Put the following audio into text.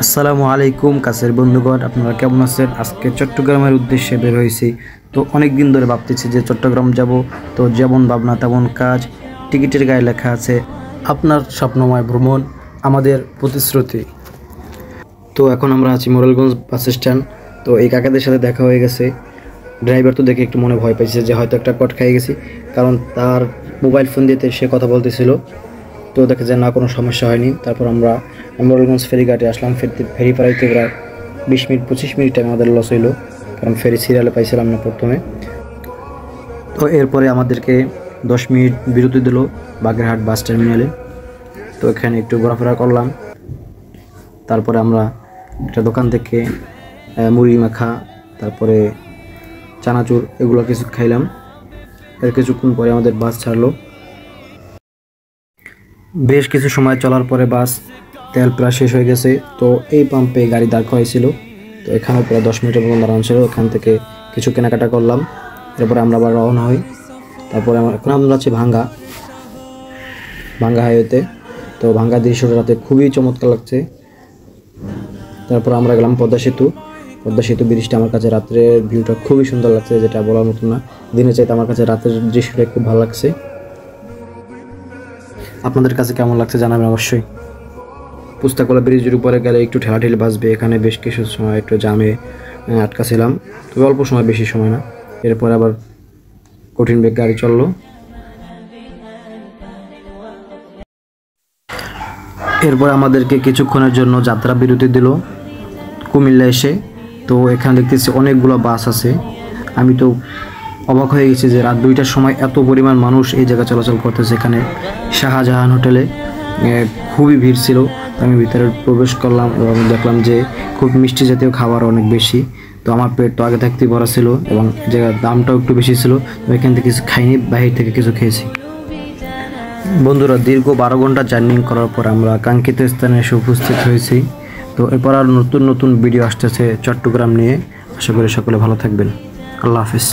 আসসালামু আলাইকুম কাছের বন্ধুগণ, আপনারা কেমন আছেন? আজকে চট্টগ্রামের উদ্দেশ্যে বের হয়েছি। তো অনেক দিন ধরে ভাবতেছি যে চট্টগ্রাম যাব। তো যেমন ভাবনা তেমন কাজ। টিকিটের গায়ে লেখা আছে আপনার স্বপ্নময় ভ্রমণ, আমাদের প্রতিশ্রুতি। তো এখন আমরা আছি মোরেলগঞ্জ বাস স্ট্যান্ড। তো এই কাকাদের সাথে দেখা হয়ে গেছে। ড্রাইভার তো দেখে একটু মনে ভয় পাইছে যে হয়তো একটা কট খেয়ে গেছি, কারণ তার মোবাইল ফোন দিয়ে সে কথা বলতেছিল। তো দেখা যায় না, কোনো সমস্যা হয়নি। তারপর আমরা মোরেলগঞ্জ ফেরিঘাটে আসলাম। ফেরি পাড়াইতে প্রায় 20-25 মিনিট টাইম আমাদের লস হইলো, কারণ ফেরি সিরিয়ালে পাইছিলাম না প্রথমে। তো এরপরে আমাদেরকে 10 মিনিট বিরতি দিল বাগেরহাট বাস টার্মিনালে। তো এখানে একটু ঘোরাফেরা করলাম। তারপরে আমরা একটা দোকান থেকে মুড়ি মাখা, তারপরে চানাচুর, এগুলো কিছু খাইলাম। এর কিছুক্ষণ পরে আমাদের বাস ছাড়লো। বেশ কিছু সময় চলার পরে বাস তেল প্রায় শেষ হয়ে গেছে। তো এই পাম্পে গাড়ি দাঁড় করাইছিল। তো এখানেও প্রায় 10 মিনিটের মতো দাঁড়ানো ছিল। এখান থেকে কিছু কেনাকাটা করলাম। এরপরে আমরা আবার রওনা হই। তারপরে এখন আমরা আছি ভাঙ্গা হাইওয়েতে। তো ভাঙ্গা দৃশ্যটা রাতে খুবই চমৎকার লাগছে। তারপর আমরা গেলাম পদ্মা সেতু ব্রিজটা। আমার কাছে রাত্রের ভিউটা খুবই সুন্দর লাগছে, যেটা বলার মতো না। দিনের চাইতে আমার কাছে রাতের দৃশ্যটা খুব ভালো লাগছে। আপনাদের কাছে কেমন লাগছে জানাবেন অবশ্যই। পুস্তাকলা ব্রিজের উপরে গেলে একটু ঠেলাঠেলি বাজবে। এখানে বেশ কিছু সময় একটু জামে আটকা ছিলাম, তবে অল্প সময়, বেশি সময় না। এরপর আবার কঠিন বেগ গাড়ি চললো। এরপর আমাদেরকে কিছুক্ষণের জন্য যাত্রা বিরতি দিল কুমিল্লা এসে। তো এখানে দেখতেছি অনেকগুলো বাস আছে। আমি তো অবাক হয়ে গেছি যে রাত 2টার সময় এত পরিমাণ মানুষ এই জায়গা চলাচল করতেছে। এখানে শাহজাহান হোটেলে খুবই ভিড় ছিল। আমি ভিতরে প্রবেশ করলাম এবং দেখলাম যে খুব মিষ্টি জাতীয় খাবার অনেক বেশি। তো আমার পেট তো আগে থাকতেই ভরা ছিল এবং জায়গার দামটাও একটু বেশি ছিল। তো এখান থেকে কিছু খাইনি, বাহির থেকে কিছু খেয়েছি। বন্ধুরা, দীর্ঘ 12 ঘন্টা জার্নি করার পর আমরা কাঙ্ক্ষিত স্থানে এসে উপস্থিত হয়েছি। তো এরপর আর নতুন নতুন ভিডিও আসতেছে চট্টগ্রাম নিয়ে। আশা করি সকলে ভালো থাকবেন। আল্লাহ হাফিজ।